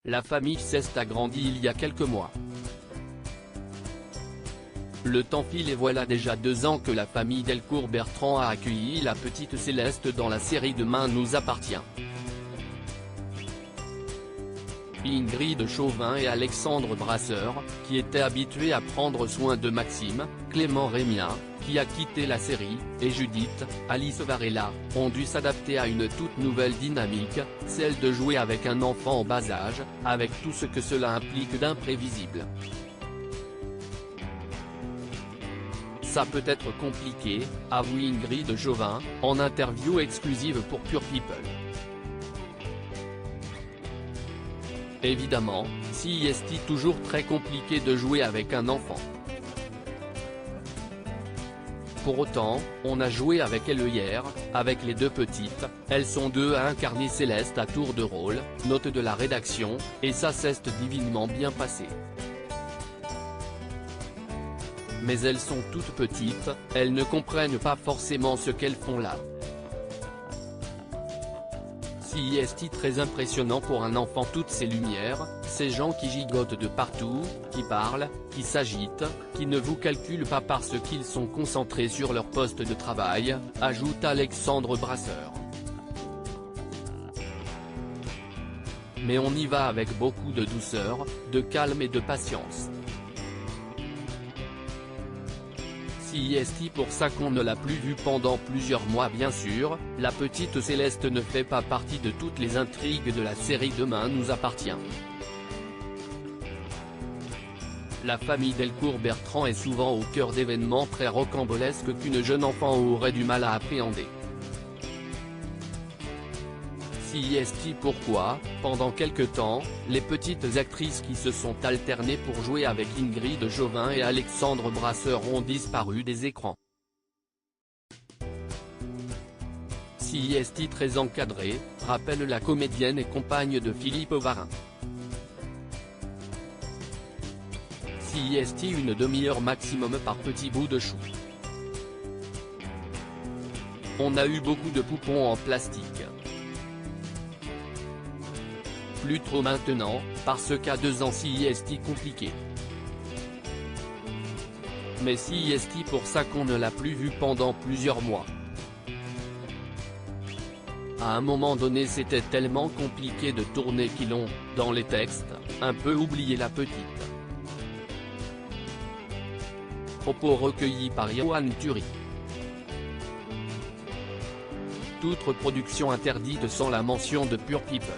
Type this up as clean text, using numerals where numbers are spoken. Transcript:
La famille Ceste a grandi il y a quelques mois. Le temps file et voilà déjà 2 ans que la famille Delcourt-Bertrand a accueilli la petite Céleste dans la série Demain nous appartient. Ingrid Chauvin et Alexandre Brasseur, qui étaient habitués à prendre soin de Maxime, Clément Rémien, qui a quitté la série, et Judith, Alice Varela, ont dû s'adapter à une toute nouvelle dynamique, celle de jouer avec un enfant en bas âge, avec tout ce que cela implique d'imprévisible. Ça peut être compliqué, avoue Ingrid Chauvin, en interview exclusive pour Pure People. Évidemment, c'est toujours très compliqué de jouer avec un enfant. Pour autant, on a joué avec elle hier, avec les 2 petites, elles sont 2 à incarner Céleste à tour de rôle, note de la rédaction, et ça s'est divinement bien passé. Mais elles sont toutes petites, elles ne comprennent pas forcément ce qu'elles font là. C'est très impressionnant pour un enfant, toutes ces lumières, ces gens qui gigotent de partout, qui parlent, qui s'agitent, qui ne vous calculent pas parce qu'ils sont concentrés sur leur poste de travail, ajoute Alexandre Brasseur. Mais on y va avec beaucoup de douceur, de calme et de patience. C'est pour ça qu'on ne l'a plus vue pendant plusieurs mois bien sûr, la petite Céleste ne fait pas partie de toutes les intrigues de la série Demain nous appartient. La famille Delcourt-Bertrand est souvent au cœur d'événements très rocambolesques qu'une jeune enfant aurait du mal à appréhender. Pourquoi, pendant quelque temps, les petites actrices qui se sont alternées pour jouer avec Ingrid Chauvin et Alexandre Brasseur ont disparu des écrans. Très encadrée, rappelle la comédienne et compagne de Philippe Varin. Une demi-heure maximum par petit bout de chou. On a eu beaucoup de poupons en plastique. Plus trop maintenant, parce qu'à 2 ans c'est compliqué. Mais c'est pour ça qu'on ne l'a plus vu pendant plusieurs mois. À un moment donné c'était tellement compliqué de tourner qu'ils ont, dans les textes, un peu oublié la petite. Propos recueillis par Yoann Thury. Toute reproduction interdite sans la mention de Pure People.